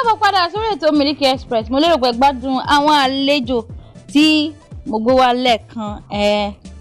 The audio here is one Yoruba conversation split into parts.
káàbọ̀ padà sórí ètò Miliki Express. Mo lérò pé gbádùn àwọn àlejò tí mo gbé wá lẹ́ẹ̀kan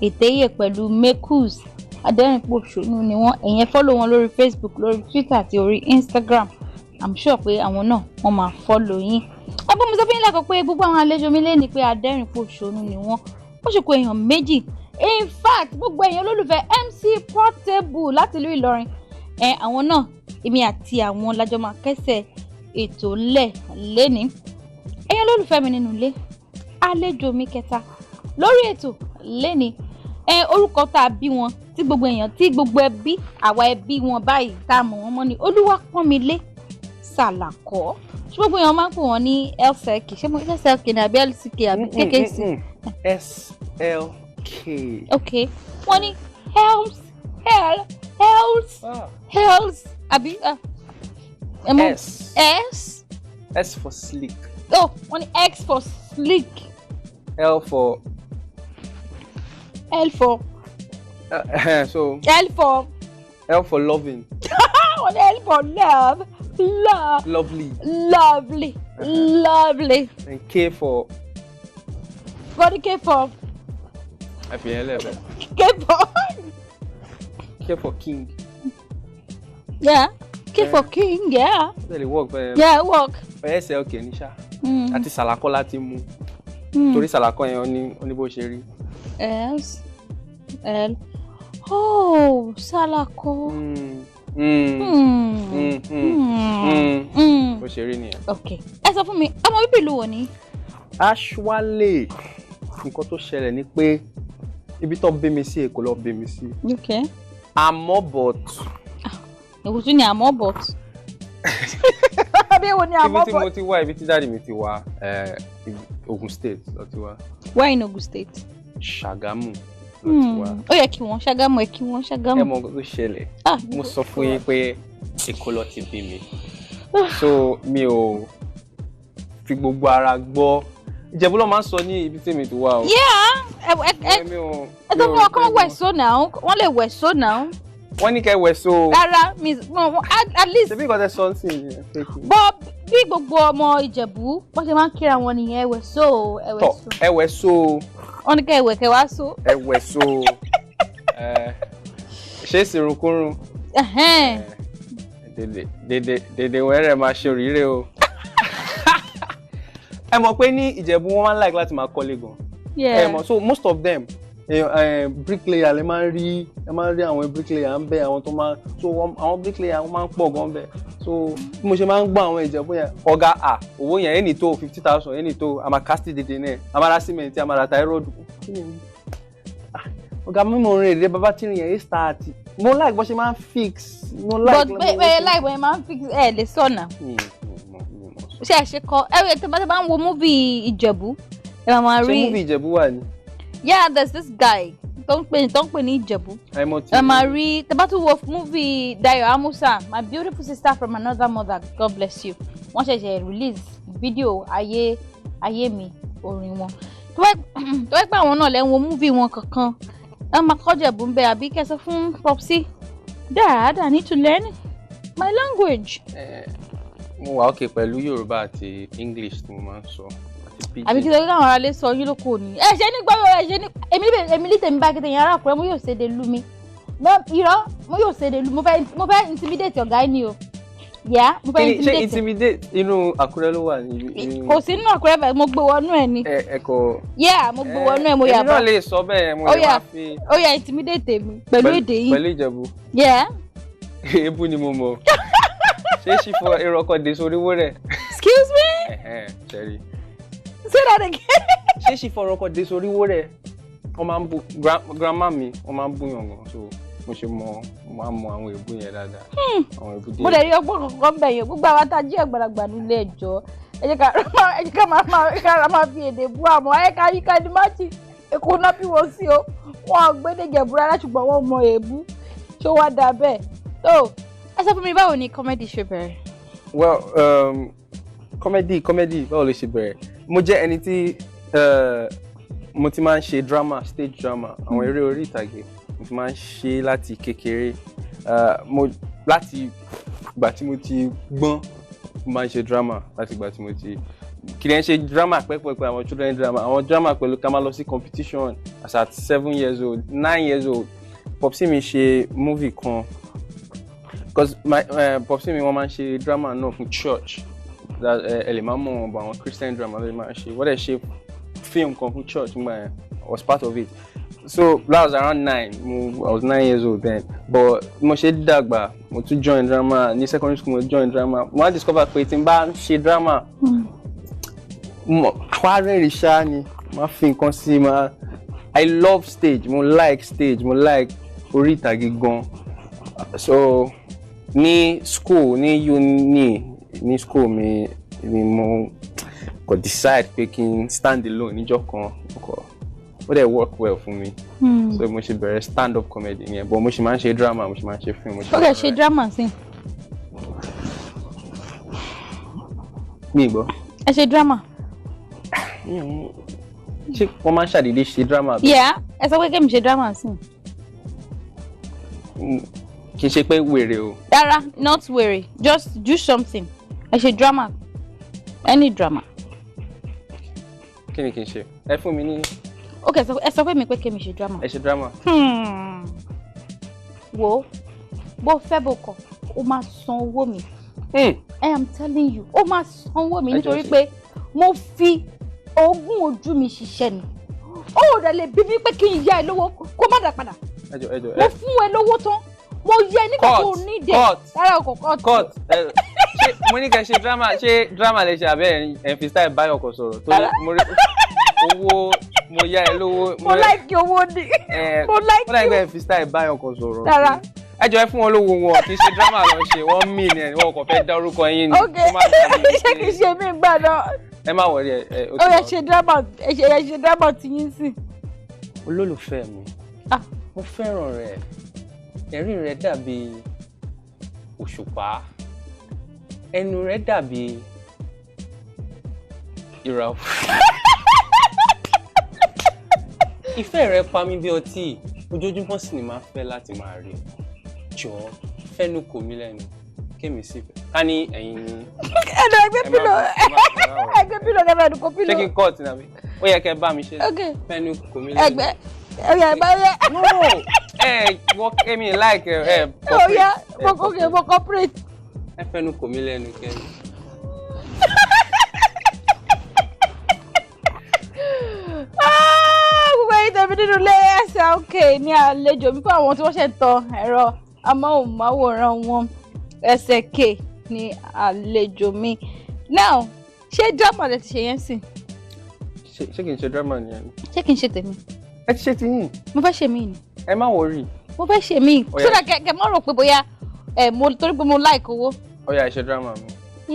ètèyè pẹ̀lú Mekus adẹ́rìnpòṣónú ni wọ́n. Ẹ̀yin follow wọn lórí Facebook, lórí Twitter àti orí Instagram. I'm sure pé àwọn náà wọ́n máa follow yín. Ọgbọ́n mo sọ fún yín lẹ́kọ̀ọ́ pé gbogbo àwọn àlejò mi lé ní pé adẹ́rìnpòṣónú ni wọ́n. Ó ṣe kó èèyàn méjì. In fact, gbogbo èèyàn olólùfẹ́ MC Portable láti ìlú Ìlọrin. Àwọn náà èmi àti àwọn lájọ máa kẹ́sẹ̀ ètò ńlẹ̀ lẹ́ni. Èèyàn olólùfẹ́ mi nínú ilé. Àlejò mi kẹta lórí ètò lẹ́ni. Orúkọ tá a bí wọn tí gbogbo èèyàn tí gbogbo ẹbí àwa ẹbí wọn báyìí tá a mọ̀ wọ́n mọ́ ni Oluwapomile Salako. Ṣé gbogbo èèyàn máa ń pè wọ́n ní LCK? Ṣé mo LCK ní àbí LCK àbí KKC? SLK. Okay. Wọ́n ní Health àbí S for sleek. Oh, wọ́n ní X for sleek. L for so L for loving. Wọ́n ní L for lovely. And K for What the K for? K for king. Yeah. K for king, yeah. Really work, but yeah, work. SLK ni sha. Àti Salako láti mú. Torí Salako yẹn ó ní bó ṣe rí. L. Oh, Salako. Bó ṣe rí nìyẹn. Okay. Ẹ sọ fún mi, ọmọ bíbí ìlú wo ni? Ashwale. Nǹkan tó ṣẹlẹ̀ ni pé ibi tó bí mi sí Èkó ló bí mi sí. Okay. Àmọ́ but. Èwo tún ni àmọ́ but. Àbí èwo ni àmọ́ but. Ibi tí mo ti wá, ibi tí dáàdì mi ti wá, Ogun State ló ti wá. Where in Ogun State? Ṣàgámù ló ti wá. Ó yẹ kí wọ́n Ṣàgámù, kí wọ́n Ṣàgámù. Ẹ mọ̀ nǹkan tó ṣẹlẹ̀. Mo sọ fún yín pé Èkó ló ti bí mi. So mi ò fi gbogbo ara gbọ́. Ìjẹ̀bú ló máa ń sọ ní ibi tí mi ti wá o. Yeah. Ẹ tó fún ọkọ wẹ̀sọ́ náà, wọ́n lè wẹ̀sọ́ náà. Wọ́n ní kẹ́ wẹ̀sọ́. Rárá, at least. Ṣebí nǹkan tẹ́ sọ sí i. Bọ́ bí gbogbo ọmọ Ìjẹ̀bú wọ́n ṣe máa ń kíra wọn nìyẹn ẹ̀wẹ̀sọ́. Ẹ̀wẹ̀sọ́. Wọ́n ní kẹ́ ẹ̀wẹ̀ kẹ́ wá so. Ẹ̀wẹ̀sọ́. Ṣé ìsìnrùnkúrun? Dèdè wẹ́rẹ̀ máa ṣe òrìrè o. Ẹ mọ̀ pé ní Ìjẹ̀bú wọ́n máa ń like láti máa kọ́lé gan. So most of them bricklayer lè máa ń rí àwọn bricklayer ń bẹ àwọn tó máa so àwọn bricklayer wọ́n máa ń pọ̀ gan bẹ. So bí mo ṣe máa ń gbọ́ àwọn Ìjẹ̀bú yẹn ọ̀gá owó yẹn ẹni tó 50,000 ẹni tó a máa cast dèdè náà a máa ra cement a máa ra tire road. Ọ̀gá mi mo rìn èdè bàbá tí yẹn start mo like bó ṣe máa ń fix mo like. But like bó ṣe máa ń fix lè sọ̀nà. Ṣé ẹ ṣe kọ tí bá ń wo movie Ìjẹ̀bú ẹ máa rí. Ṣé movie Ìjẹ̀bú wà ní? Yeah, there's this guy tó ń pè ní Ìjẹ̀bú. Ẹ máa rí tí bá tún wo movie Dayo Amusa, My Beautiful Sister from Another Mother, God bless you. Wọ́n ṣẹ̀ṣẹ̀ release video ayé mi orin wọn. Tó wẹ́ pé àwọn náà lẹ́ ń wo movie wọn kankan ẹ máa kọ́ Ìjẹ̀bú ń bẹ àbí kẹsàn fún Popsi. Dad, I need to learn my language. Mo wà okay pẹ̀lú Yorùbá àti English tí mo máa ń sọ àti pidgin. Àbí kí ló káwọn ará lè sọ yín ló kò ní. Ẹ ṣe ní gbọ́dọ̀ èmi ní tèmi bá kí tèmi ará Àkúrẹ́ mo yóò ṣe de lú mi. Irọ́ mo yóò ṣe de lú mo fẹ́ intimidate ọ̀gá ni o. Mo fẹ́ intimidate. Ṣé intimidate inú Àkúrẹ́ ló wà ní? Kò sí nínú Àkúrẹ́ bẹ́ẹ̀ mo gbé wọnú ẹ̀ ni. Ẹ̀kọ́. Mo gbé wọnú ẹ̀ mo yà bá. Èmi náà lè sọ bẹ́ẹ̀ mo lè máa fi. Ó yá intimidate mi pẹ̀lú èdè yín. Pẹ̀lú Ìjẹ̀bú. Èébú ni mo mọ̀. Ṣé ṣì fọ èrò ọkọ̀ dé sórí owó rẹ̀? Excuse me? Ṣẹ́rí. Say that again. Ṣé ṣì fọ ọkọ̀ dé sórí owó rẹ̀? Wọ́n máa ń bu grandma mi wọ́n máa ń bú yàn gan so mo ṣe máa ń mọ àwọn èébú yẹn dáadáa. Àwọn èébú dé. Mo lè rí ọgbọ́n kankan bẹ̀ yẹn gbogbo àwọn atají àgbàlagbà nílé ẹjọ́ ẹ jẹ́ ká máa fi èdè bú àmọ́ ẹ ká yí ká ní máàcì Èkó náà bí wọ́n sí o wọ́n gbédè Ìjẹ̀bú rárá ṣùgbọ́n wọ́n mọ èébú ṣó wá dà bẹ́ẹ̀. So ẹ sọ fún mi báwo ni comedy ṣe bẹ̀rẹ̀? Well, comedy báwo ló ṣe bẹ̀rẹ̀? Mo jẹ́ ẹni tí mo ti máa ń ṣe drama, stage drama, àwọn eré orí ìtàgé mo ti máa ń ṣe láti kékeré láti ìgbà tí mo ti gbọ́n máa ń ṣe drama láti ìgbà tí mo ti kì í ṣe drama pẹ́pẹ́pẹ́ àwọn children drama àwọn drama pẹ̀lú ká máa lọ sí competition as at 7 years old 9 years old popsi mi ṣe movie kan because my popsi mi wọ́n máa ń ṣe drama náà fún church ẹ lè máa mọ̀ wọn bọ̀ àwọn Christian drama ló lè máa ṣe wọ́n dẹ̀ ṣe film kan fún church nígbà yẹn I was part of it so that was around 9 I was 9 years old then but mo ṣe dàgbà mo tún join drama ní secondary school mo join drama mo wá discover pé tí n bá ń ṣe drama wá rẹ́rìn ṣá ni máa fi nǹkan sí máa I love stage mo like orí ìtàgé gan so ní school ní uni ní school mi ni mo kò decide pé kí n stand alone níjọ́ kan ó dẹ̀ work well fún mi so mo ṣe bẹ̀rẹ̀ stand up comedy yẹn but mo ṣe máa ń ṣe drama mo ṣe máa ń ṣe film mo ṣe. ó kẹ́ ṣe drama sí. mi gbọ́. ẹ ṣe drama. ṣé wọ́n máa ń ṣàdédé ṣe drama. yeah ẹ sọ pé kí mi ṣe drama sí. kì í ṣe pé wèrè o. rárá not wèrè just do something ẹ ṣe drama any drama. kí ni kì í ṣe ẹ fún mi ní. ok ẹ sọ pé mi pé kí mi ṣe drama. ẹ ṣe drama. wo bó fẹ́ bó kọ̀ ó máa san owó mi. I am telling you ó máa san owó mi nítorí pé mo fi ogún ojú mi ṣiṣẹ́ ni ó rẹ̀ lè bí mi pé kí n yá ẹ lówó kó má dà padà. mo fún ẹ lówó tán mo yẹ nígbà tó ní ìdè rárá ọkọ̀ cut mo ní kẹ́ ṣe drama lè ṣe àbẹ́ ẹ̀ fi style báyọ̀ kọ̀ sọ̀rọ̀ tó mo rí owó mo yá ẹ lówó. mo like owó ni mo like owó. mo like ẹ̀ fi style báyọ̀ kọ̀ sọ̀rọ̀. rárá ẹ jọ ẹ fún wọn lówó wọn kì í ṣe drama lọ ṣe wọn mí ni wọn kò fẹ́ dá orúkọ yín ni. ok ṣé kì í ṣe mí gbà náà. ẹ má wọrí ẹ. ó yẹ ṣe drama tí yín sí. olólùfẹ́ mi mo fẹ́ràn rẹ̀ ẹ̀rín rẹ̀ dàbí òṣùpá ẹnu rẹ̀ dàbí ìràwọ̀ ìfẹ́ rẹ̀ pa mí bí ọtí ojoojúmọ́ sì ni máa fẹ́ láti máa rí jọ fẹ́nu kò mí lẹ́nu kémi sí fẹ́ ká ní ẹ̀yin ni. ẹnu ẹgbẹ́ pílò kẹfẹ́ ẹnu kò pílò. ṣé kí n kọ́ ọ̀tí nàbí ó yẹ kẹ́ bá mi ṣe fẹ́nu kò mí lẹ́nu. ẹgbẹ́ ẹgbẹ́ no wọ́n kémi like mo corporate. ẹ fẹ́nu kò mí lẹ́nu kẹ́mi. gbogbo ẹ̀yin tẹ̀mí nínú ilé ẹsẹ̀ òkè ní àlejò mi fún àwọn tí wọ́n ṣe ń tan ẹ̀rọ amóhùnmáwòrán wọn ẹsẹ̀ k ní àlejò mi. now ṣé drama lẹ ti ṣe yẹn sí. ṣé kì í ṣe drama nìyẹn. ṣé kì í ṣe tèmi. ẹ ti ṣe ti yín. mo fẹ́ ṣe mí ni. ẹ má worry. mo fẹ́ ṣe mí. sódà kẹ mọ́ rò pé bóyá mo torí pé mo like owó. ó yá ẹ ṣe drama mi.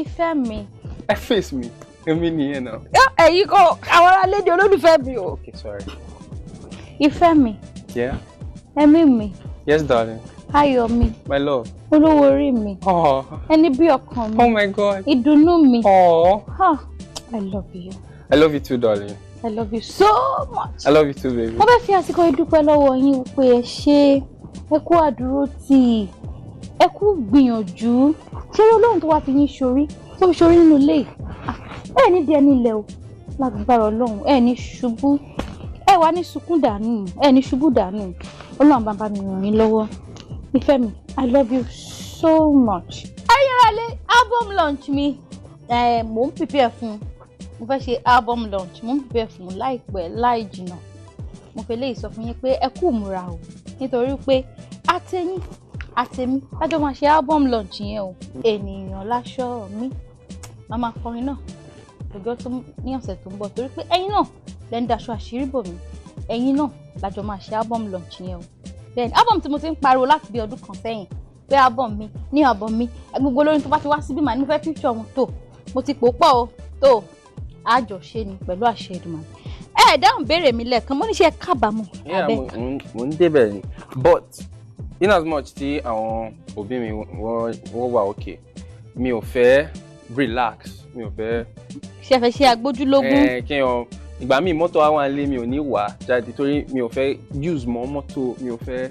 ìfẹ́ mi. ẹ face mi èmi nìyẹn náà. ẹ̀yin kọ́ àwọn aráàlú olólùfẹ́ mi o. okay sorry. ìfẹ́ mi. yeah. ẹ̀mí mi. yes darling. ayọ̀ mi. my love. olówó orí mi. ẹni bí ọkàn mi. oh my god. ìdùnnú mi. I love you. I love you too darling. I love you so much. I love you too baby. mo fẹ́ fi àsìkò ìdúpẹ́ lọ́wọ́ yín pé ẹ ṣé ẹ kú àdúró tì ẹ kú gbìyànjú ṣé Ọlọ́run tó wá fi yín ṣorí tó fi ṣorí nínú ilé ẹ ní díẹ̀ nílẹ̀ o lágbára Ọlọ́run ẹ ní ṣubú ẹ wá ní sunkún dànù ẹ ní ṣubú dànù Ọlọ́run bàbá mi ràn yín lọ́wọ́ ìfẹ́ mi I love you so much. ayọ̀rọ̀lẹ̀ album launch mi mò ń prepare fún mo fẹ́ ṣe album launch mo ń prepare fún láìpẹ́ láì jìnnà mo fẹ́ lè sọ fún yín pé ẹ kú múra o nítorí pé àtẹ̀mí lájọ́ máa ṣe album launch yẹn o ènìyàn láṣọ mi màá máa kọrin náà ọjọ́ tó ní ọ̀sẹ̀ tó ń bọ̀ torí pé ẹ̀yin náà lẹ́ ń daṣọ àṣírí bò mí ẹ̀yin náà lájọ́ máa ṣe album launch yẹn o bẹ́ẹ̀ ni album tí mo ti ń pariwo láti bí ọdún kan sẹ́yìn pé album mi gbogbo olórin tó bá ti wá síbí màá ní fẹ́ feature wọn tó mo ti pò pọ̀ o tó àjọṣe ni pẹ̀lú àṣẹ Èdùmàrè dáhùn béèrè mi lẹ́ẹ̀kan mo ní ṣe kábàámọ̀ abẹ́. mo ń débẹ̀ ni but in as much tí àwọn òbí mi wọ́n wà okay mi ò fẹ́ relax mi ò fẹ́. ṣe fẹ́ ṣe agbójúlógún. kí n ìgbà míì mọ́tò àwọn alẹ́ mi ò ní wà jáde torí mi ò fẹ́ use mọ́ mọ́tò mi ò fẹ́.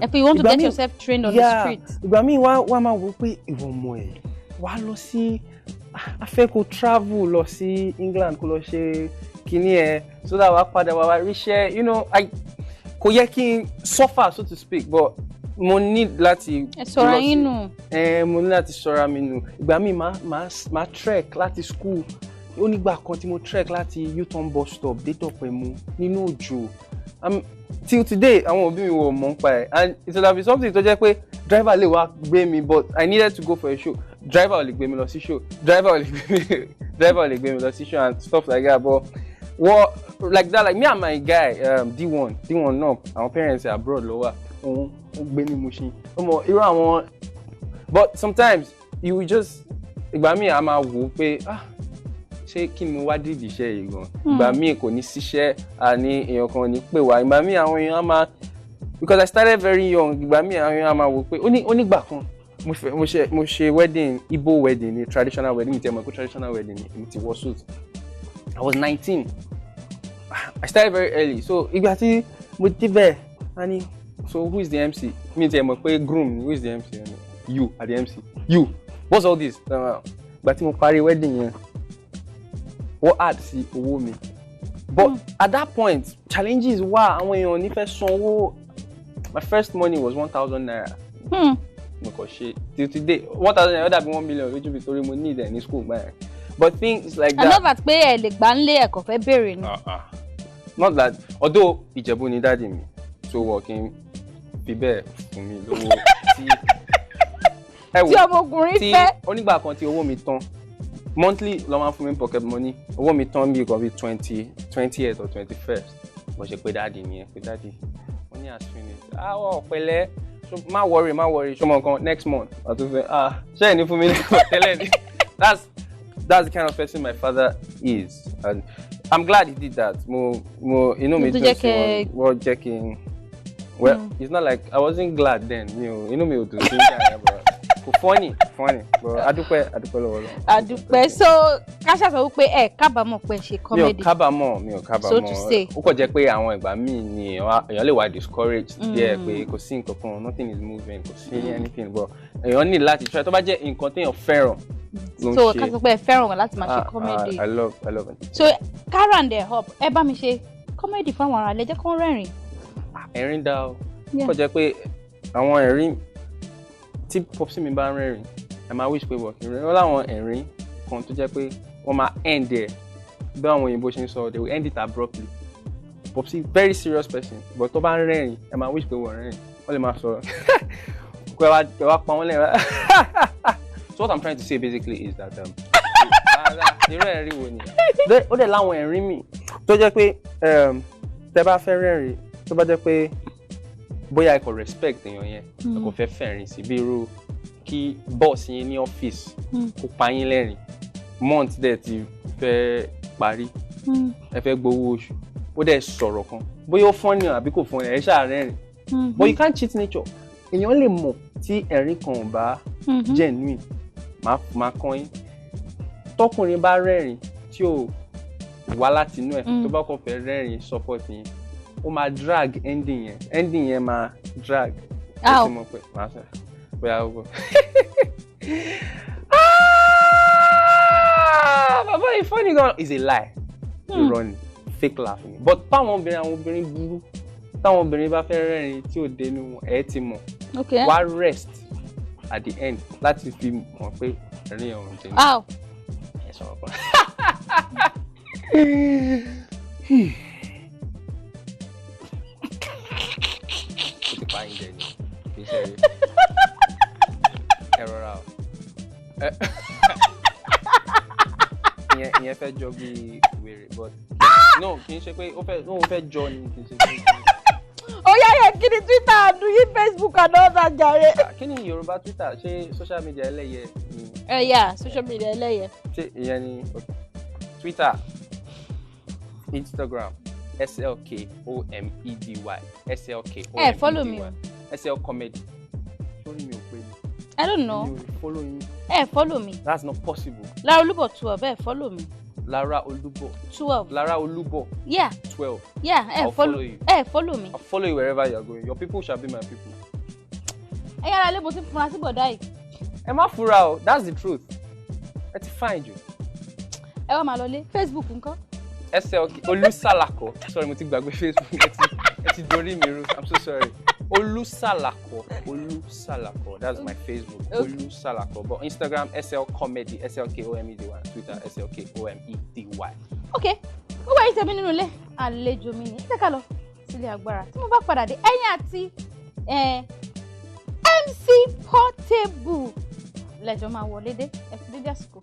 If you want to get yourself trained on the street. ìgbà míì wá máa wò pé ìwọ ọmọ ẹ̀ wàá lọ sí a fẹ́ kó travel lọ sí England kó lọ ṣe kíní ẹ so that wàá padà wàá ríṣẹ́ kò yẹ kí n suffer so to speak but mo need láti ṣọ́ra yín nù. Mo ní láti ṣọ́ra mi nù ìgbà míì máa trek láti school ó nígbà kan tí mo trek láti U-turn bus stop dé Tọ̀pẹ̀mú nínú òjò till today àwọn òbí mi wò mọ̀ nípa ẹ̀ and it would have been something tó jẹ́ pé driver lè wá gbé mi but I needed to go for a show driver ò lè gbé mi lọ sí show driver ò lè gbé mi lọ sí show and stuff like that but what like that like me and my guy D1 náà àwọn parents are abroad ló wà òun ó gbé ní Mushin ọmọ irú àwọn but sometimes you will just ìgbà míì a máa wò ó pé ṣé kí ni mo wá dìdì iṣẹ́ yìí gan ìgbà míì kò ní síṣẹ́ àní èèyàn kan ní pè wá ìgbà míì àwọn èèyàn á máa because I started very young ìgbà míì àwọn èèyàn á máa wò pé onígbà kan mo ṣe wedding Igbo wedding ni traditional wedding mi ti ẹ̀ mọ̀ pé traditional wedding ni mi ti wọ suit I was 19 I started very early so ìgbà tí mo débẹ̀ ani so who is the MC mi ti ẹ̀ mọ̀ pé groom who is the MC you are the MC you what's all this ìgbà tí mo parí wedding yẹn wọ́n add sí owó mi but at that point challenges wà àwọn èèyàn nífẹ̀ẹ́ sanwó my first money was 1,000 naira mo kàn ṣe till today 1,000 naira ó dàbí 1 million lójú mi torí mo need ẹ̀ ní school gbà yẹn but things like that. I know that pé ẹ lè gbà ń lé ẹ̀kọ́ fẹ́ bèrè ni. Not that although Ìjẹ̀bú ni dáàdì mi so wọ́n kì í fi bẹ́ẹ̀ fún mi lówó tí ọmọkùnrin fẹ́. onígbà kan tí owó mi tán monthly ló máa ń fún mi pocket money owó mi tán bí kan bí 20th or 21st mo ṣe pé dáàdì nìyẹn pé dáàdì wọ́n ní as finished ọ̀pẹ̀lẹ́ má worry ṣọmọ kan next month àtúnfẹ́ ṣé ẹ̀ ní fún mi tẹ́lẹ̀ ni that's the kind of person my father is and I'm glad he did that mo inú mi dùn sí wọ́n jẹ́ kí n well it's not like I wasn't glad then inú mi ò dùn sí ìjà yẹn but kò funny but adúpẹ́ lọ́wọ́ lọ. adúpẹ́ so káṣá sọ wípé ẹ kábàámọ̀ pé ṣe comedy. mi ò kábàámọ̀ so to say ó kàn jẹ́ pé àwọn ìgbà míì ni èèyàn lè wá discouraged díẹ̀ pé kò sí nǹkan kan nothing is moving kò sí anything but èèyàn ní láti try tó bá jẹ́ nǹkan téèyàn fẹ́ràn ló ń ṣe. so ká sọ pé ẹ fẹ́ràn wọn láti máa ṣe comedy. I love it. so Karen dey help ẹ bá mi ṣe comedy fún àwọn ará ilé jẹ́ kó rẹ́rìn. ẹ̀rín dá o kò jẹ́ pé àwọn ẹ̀rín tí popsi mi bá ń rẹ́rìn ẹ máa wish pé wọ́n kì í rẹ́rìn ó láwọn ẹ̀rín kan tó jẹ́ pé wọ́n máa end ẹ̀ bí àwọn òyìnbó ṣe ń sọ they will end it abruptly popsi very serious person but tó bá ń rẹ́rìn ẹ máa wish pé wọ́n rẹ́rìn wọ́n lè máa sọ̀rọ̀ pé wá pa wọ́n lẹ́rìn. So what I'm trying to say basically is that irú ẹ̀rín wo ni ó dẹ̀ láwọn ẹ̀rín mi tó jẹ́ pé tẹ́ bá fẹ́ rẹ́rìn tó bá jẹ́ pé bóyá ẹ kò respect èèyàn yẹn ẹ kò fẹ́ fẹ̀rín sí bí irú kí bọ́ọ̀sì yín ní ọ́fíìsì kó pa yín lẹ́rìn month dẹ̀ ti fẹ́ parí ẹ fẹ́ gbowó oṣù ó dẹ̀ sọ̀rọ̀ kan bóyá ó fọ́nì àbí kò fọ́nì ẹ ṣáà rẹ́rìn but you can't cheat nature èèyàn lè mọ̀ tí ẹ̀rín kan ò bá genuine máa kàn yín tọkùnrin bá rẹ́rìn tí ò wá láti inú ẹ̀ tó bá kàn fẹ́ rẹ́rìn support yín ó máa drag ending yẹn máa drag ó ti mọ̀ pé máa sọ bóyá ó gbọ́. bàbá yìí funny gan is a lie irọ́ ni fake laughing but táwọn obìnrin burú táwọn obìnrin bá fẹ́ rẹ́rìn tí ò dénú wọn ẹ̀ ti mọ̀ wá rest at the end láti fi mọ̀ pé ẹ̀rín ọ̀run jẹ́ ní ẹ̀ sọ̀rọ̀ kan. ó ti pa yín jẹ ni kì í ṣe ẹ rọra o ìyẹn fẹ́ jọ bí wèrè but no kì í ṣe pé ó fẹ́ jọ ni kì í ṣe pé. ó yẹ kí ni Twitter àdúyí Facebook àdọ́ọ̀dà jàre. kí ni Yorùbá Twitter ṣé social media ẹlẹ́yẹ ni. Yeah, social media ẹlẹ́yẹ. ṣé ìyẹn ni Twitter Instagram SLKOMEDY SLKOMEDY follow me SL comedy sorry mi ò pé ni. I don't know. mi ò follow me. Follow me. That's not possible. Lara Olubo 12 follow me. Lara Olubo 12. Lara Olubo 12. Yeah, I'll follow you. Follow me. I'll follow you wherever you're going. Your people shall be my people. Yàrá lé mo ti fura sí bọ̀dá yìí. ẹ má fura o, that's the truth. Ẹ ti find you. Ẹ wá máa lọ lé Facebook ńkọ́. SLK Olusalako. Sorry, mo ti gbàgbé Facebook. Ẹ ti dorí mi rú. I'm so sorry. Olusalako. That's my Facebook. Okay. Olusalako. But Instagram SLComedy. SLKOMEDY. Twitter SLKOMEDY. Okay. Ó wá ìtẹ̀mí nínú ilé. Àlejò mi ní. Ṣé ká lọ sílé agbára? Tí mo bá padà dé, ẹ̀yin àti MC Portable lẹ́jọ́ máa wọlé dé. Ẹ fi dédé àsìkò.